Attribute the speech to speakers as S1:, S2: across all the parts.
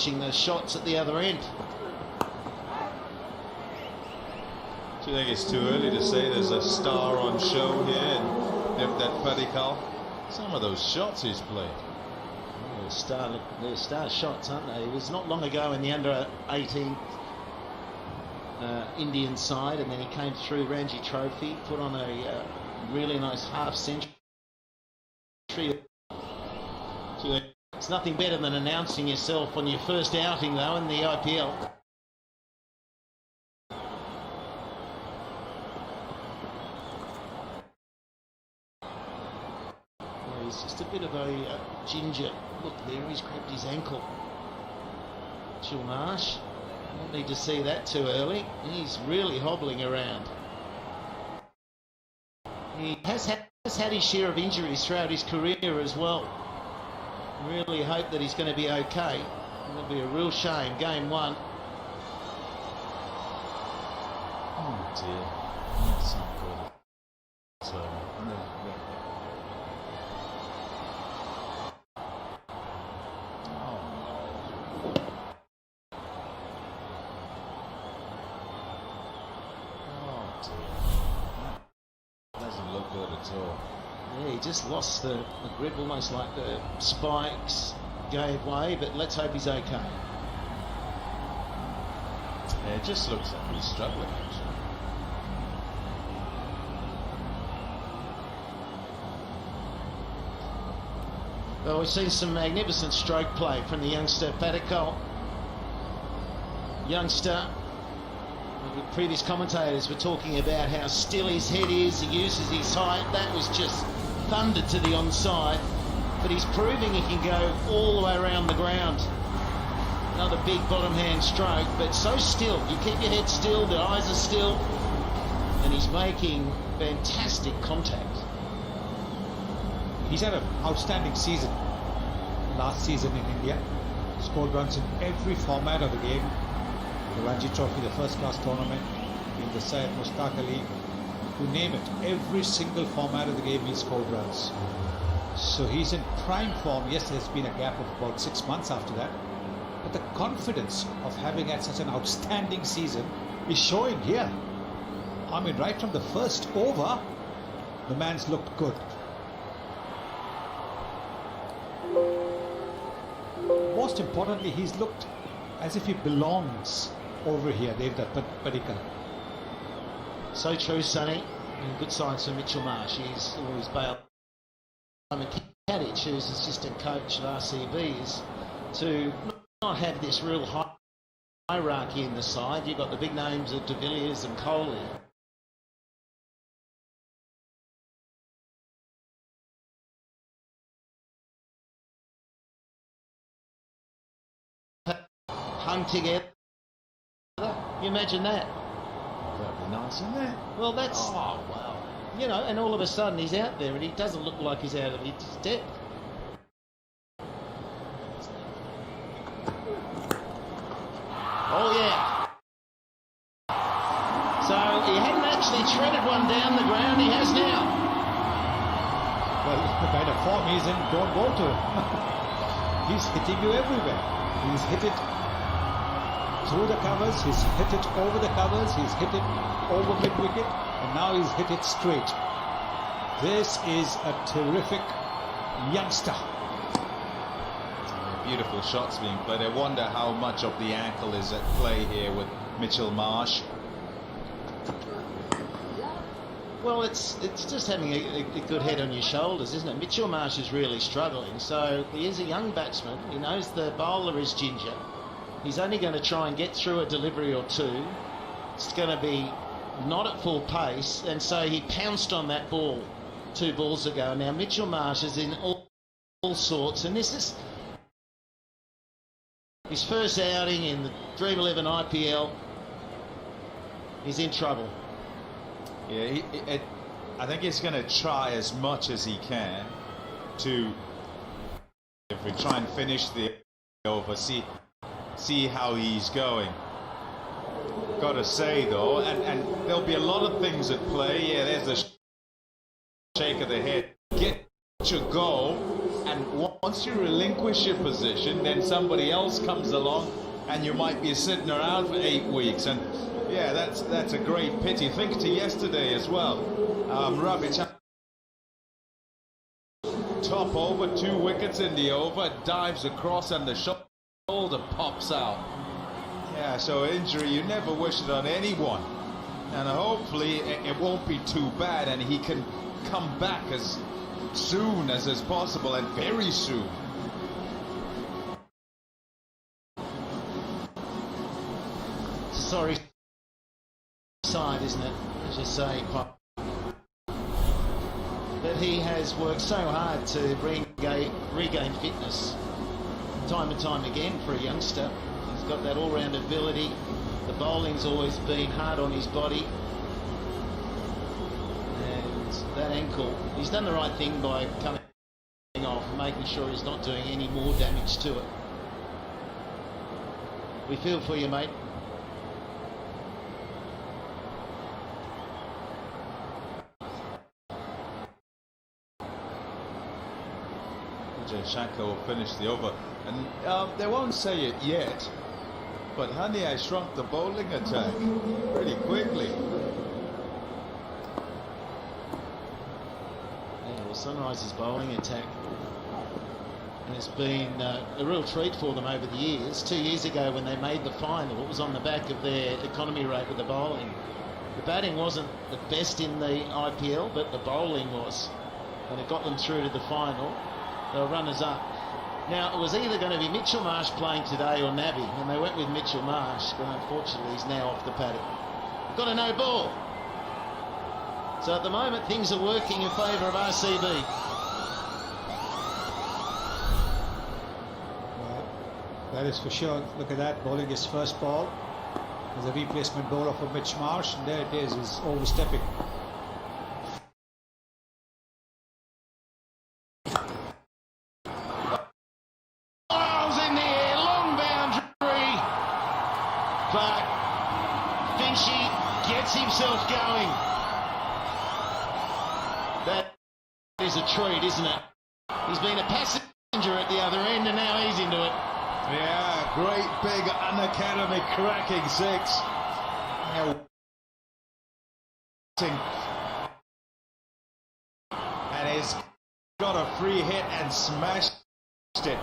S1: the shots at the other end.
S2: Do you think it's too early to say there's a star on show here and that Padikal? Some of those shots he's played.
S1: They're star shots, aren't they? It was not long ago in the under-18 Indian side, and then he came through Ranji Trophy, put on a really nice half-century. It's nothing better than announcing yourself on your first outing, though, in the IPL. He's just a bit of a ginger. Look there, he's grabbed his ankle. Mitchell Marsh. Don't need to see that too early. He's really hobbling around. He has had his share of injuries throughout his career as well. Really hope that he's going to be okay. It'll be a real shame. Game 1.
S2: Oh dear. That's not good. So, doesn't look good at all.
S1: Yeah, he just lost the grip, almost like the spikes gave way, but let's hope he's okay.
S2: Yeah, it just looks like he's struggling, actually.
S1: Well, we've seen some magnificent stroke play from the youngster Padikal. Youngster, the previous commentators were talking about how still his head is, he uses his height. That was just thunder to the onside, but he's proving he can go all the way around the ground. Another big bottom hand stroke, but so still. You keep your head still, the eyes are still, and he's making fantastic contact.
S3: He's had an outstanding season last season in India. Scored runs in every format of the game. The Ranji Trophy, the first class tournament, in the Syed Mushtaq Ali, you name it, every single format of the game he scored runs. So he's in prime form. Yes, there's been a gap of about 6 months after that, but the confidence of having had such an outstanding season is showing here. I mean, right from the first over, the man's looked good. Most importantly, he's looked as if he belongs over here, Devdutt Padikal.
S1: So true, Sonny. Good signs for Mitchell Marsh. He's always bailed. Kadich, who's assistant coach at RCB, is to not have this real hierarchy in the side. You've got the big names of De Villiers and Kohli. Hung together. You imagine that?
S2: That'd be nice, wouldn't it?
S1: Well, that's...
S2: Oh, wow.
S1: You know, and all of a sudden he's out there and he doesn't look like he's out of his depth. Oh, yeah. So he hadn't actually treaded one down the ground. He has now.
S3: Well, the kind of form he's in, don't go to him. He's hitting you everywhere. He's hit it through the covers, he's hit it over the covers, he's hit it over mid-wicket, and now he's hit it straight. This is a terrific youngster.
S2: Beautiful shots being played. I wonder how much of the ankle is at play here with Mitchell Marsh.
S1: Well, it's just having a good head on your shoulders, isn't it? Mitchell Marsh is really struggling, so he is a young batsman. He knows the bowler is ginger. He's only going to try and get through a delivery or two. It's going to be not at full pace, and so he pounced on that ball 2 balls ago. Now Mitchell Marsh is in all sorts, and this is his first outing in the Dream 11 IPL. He's in trouble.
S2: Yeah, I think he's going to try as much as he can to, if we try and finish the over, see how he's going. Got to say though, and there'll be a lot of things at play. Yeah, there's a shake of the head. Get your goal, and what once you relinquish your position, then somebody else comes along and you might be sitting around for 8 weeks. And yeah, that's a great pity. Think to yesterday as well. Rabic top over, 2 wickets in the over, dives across and the shoulder pops out. Yeah, so injury, you never wish it on anyone. And hopefully it won't be too bad and he can come back as soon as is possible, and very soon.
S1: It's a sorry side, isn't it? As you say, Pop. But he has worked so hard to regain fitness time and time again for a youngster. He's got that all-round ability. The bowling's always been hard on his body. That ankle, he's done the right thing by coming off and making sure he's not doing any more damage to it. We feel for you, mate.
S2: Shankar will finish the over, and they won't say it yet, but honey, I shrunk the bowling attack pretty quickly.
S1: Sunrise's bowling attack has been a real treat for them over the years. 2 years ago when they made the final, it was on the back of their economy rate with the bowling. The batting wasn't the best in the IPL, but the bowling was, and it got them through to the final. They were runners up. Now, it was either going to be Mitchell Marsh playing today or Nabi, and they went with Mitchell Marsh, but unfortunately he's now off the paddock. We've got a no ball. So at the moment, things are working in favour of RCB.
S3: Well, that is for sure. Look at that, bowling his first ball. There's a replacement bowler for Mitch Marsh, and there it is, he's overstepping.
S1: Miles in the air, long boundary. But Finchy gets himself going. That is a treat, isn't it? He's been a passenger at the other end and now he's into it.
S2: Yeah, great big unacademy cracking 6. And he's got a free hit and smashed it.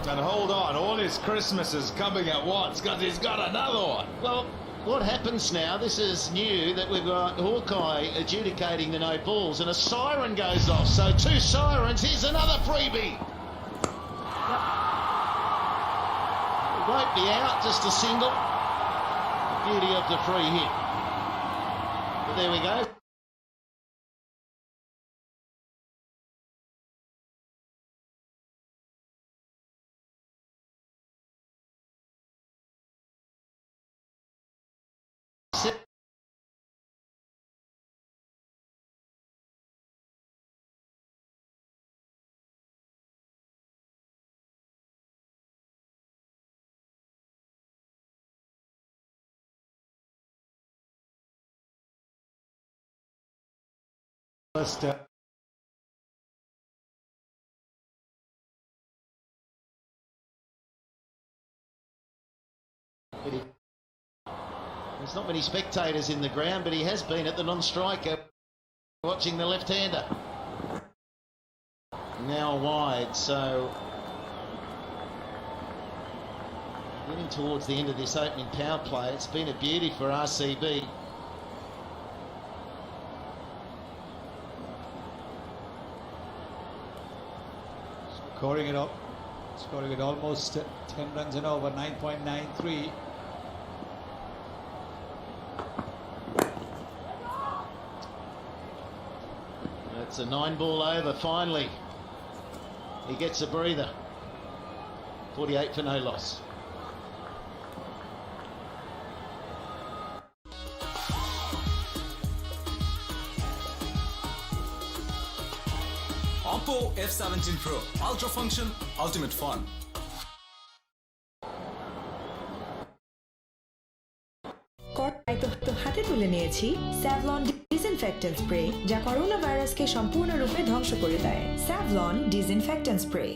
S2: And hold on, all his Christmas is coming at once because he's got another one.
S1: Well, what happens now, this is new, that we've got Hawkeye adjudicating the no balls and a siren goes off. So 2 sirens, here's another freebie. It won't be out, just a single. The beauty of the free hit. But there we go.
S3: First,
S1: there's not many spectators in the ground, but he has been at the non-striker watching the left-hander. Now wide, so getting towards the end of this opening power play. It's been a beauty for RCB.
S3: scoring it almost 10 runs and over, 9.93.
S1: It's a 9-ball over finally. He gets a breather. 48 for no loss.
S4: Oppo F17 Pro, ultra function, ultimate fun.
S5: তো হাতে তুলে নিয়েছি Savlon disinfectant spray, যা corona ভাইরাসকে সম্পূর্ণরূপে ধ্বংস করে দেয়। Savlon disinfectant spray.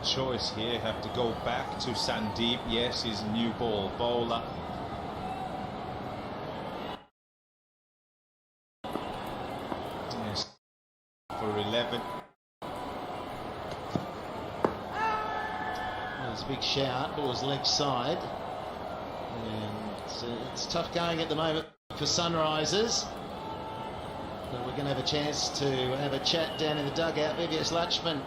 S2: choice here. Have to go back to Sandeep. Yes, he's a new ball bowler. Yes, for 11.
S1: It was a big shout, but it was leg side. And it's tough going at the moment for Sunrisers. But we're going to have a chance to have a chat down in the dugout. VVS Lachman,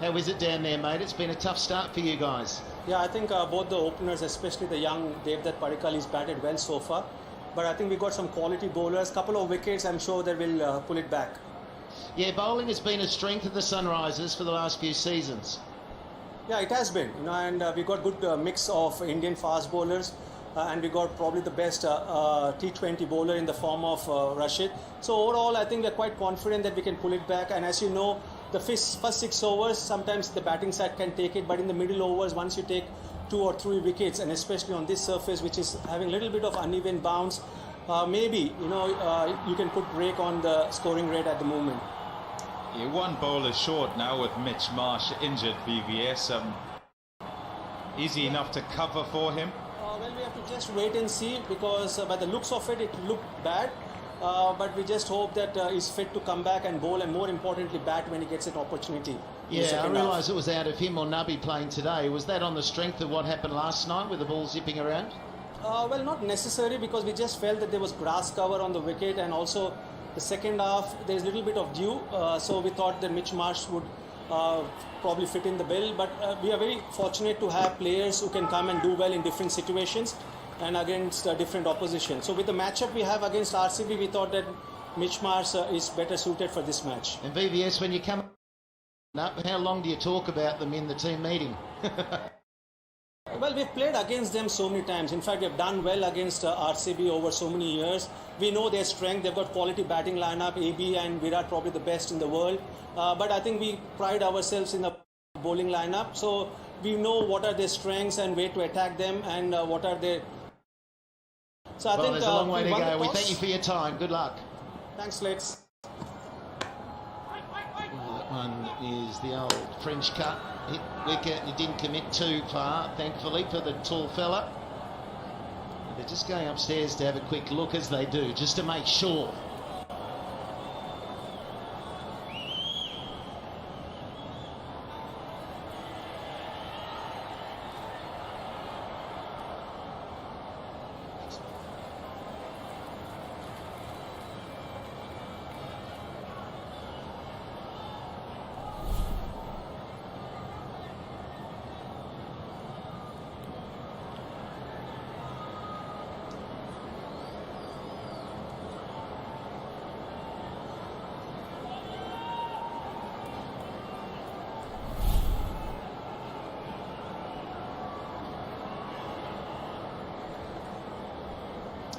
S1: how is it down there, mate? It's been a tough start for you guys.
S6: Yeah, I think both the openers, especially the young Devdutt Padikkal, he's batted well so far. But I think we got some quality bowlers. Couple of wickets, I'm sure they will pull it back.
S1: Yeah, bowling has been a strength of the Sunrisers for the last few seasons.
S6: Yeah, it has been, and we got good mix of Indian fast bowlers, and we got probably the best T20 bowler in the form of Rashid. So overall, I think we're quite confident that we can pull it back. And as you know, the first 6 overs, sometimes the batting side can take it, but in the middle overs, once you take 2 or 3 wickets, and especially on this surface, which is having a little bit of uneven bounce, maybe you can put brake on the scoring rate at the moment.
S2: Yeah, one bowler short now with Mitch Marsh injured. VVS, easy enough to cover for him.
S6: Well, we have to just wait and see, because by the looks of it, it looked bad. But we just hope that he's fit to come back and bowl, and more importantly bat when he gets an opportunity.
S1: Yeah, I realise it was out of him or Nabi playing today. Was that on the strength of what happened last night with the ball zipping around?
S6: Well, not necessarily, because we just felt that there was grass cover on the wicket, and also the second half there's a little bit of dew, so we thought that Mitch Marsh would probably fit in the bill. But we are very fortunate to have players who can come and do well in different situations and against different opposition. So with the matchup we have against RCB, we thought that Mitch Marsh is better suited for this match.
S1: And VVS, when you come up, how long do you talk about them in the team meeting?
S6: Well, we've played against them so many times. In fact, we've done well against RCB over so many years. We know their strength. They've got quality batting lineup. AB and Virat probably the best in the world. But I think we pride ourselves in the bowling lineup. So we know what are their strengths and where to attack them, and what are their... So I think
S1: there's a long way to
S6: won
S1: go.
S6: the
S1: We
S6: toss.
S1: thank you for your time. Good luck.
S6: Thanks, Lex.
S1: Well, that one is the old French cut. Hit wicket. He didn't commit too far, thankfully, for the tall fella. They're just going upstairs to have a quick look, as they do, just to make sure.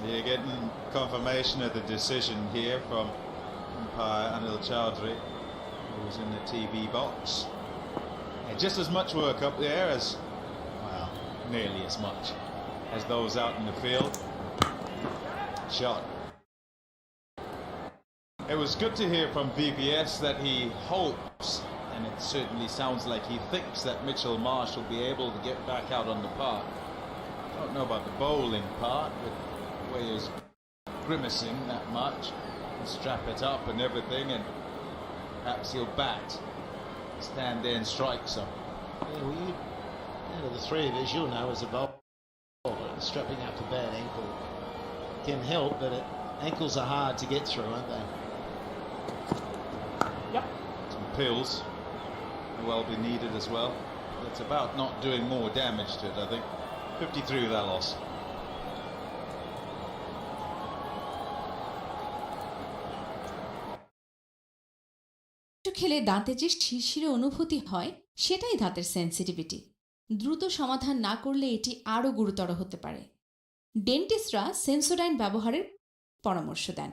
S2: You're getting confirmation of the decision here from umpire Anil Chaudhary, who was in the TV box. Yeah, just as much work up there as, well, nearly as much as those out in the field. Shot. It was good to hear from VVS that he hopes, and it certainly sounds like he thinks, that Mitchell Marsh will be able to get back out on the park. I don't know about the bowling part, but the way he's grimacing that much, and strap it up and everything, and perhaps he'll bat, stand there and strike some.
S1: Yeah, well, out of the three of us, you'll know as a bowler, strapping up a bad ankle can help, but ankles are hard to get through, aren't they?
S6: Yep.
S2: Some pills will well be needed as well. It's about not doing more damage to it, I think. 53 with that loss.
S7: খেলে দাঁতে যে শিরশিরে অনুভূতি হয় সেটাই দাঁতের sensitivity. দ্রুত সমাধান না করলে এটি আরও গুরুতর হতে পারে। ডেন্টিস্টরা সেন্সোডাইন ব্যবহারের পরামর্শ দেন,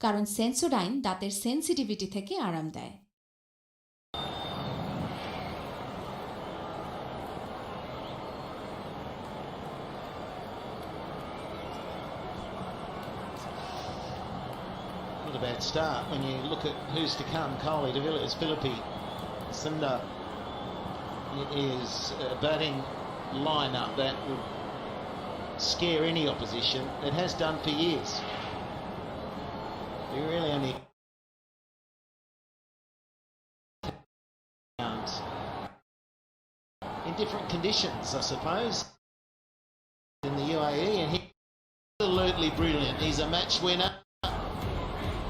S7: কারণ সেন্সোডাইন দাঁতের সেন্সিটিভিটি থেকে আরাম দেয়।
S1: Not a bad start when you look at who's to come. Kohli, De Villiers, Philippi, Sunda, is a batting lineup that would scare any opposition. It has done for years. You really only in different conditions, I suppose, in the UAE, and he's absolutely brilliant. He's a match winner.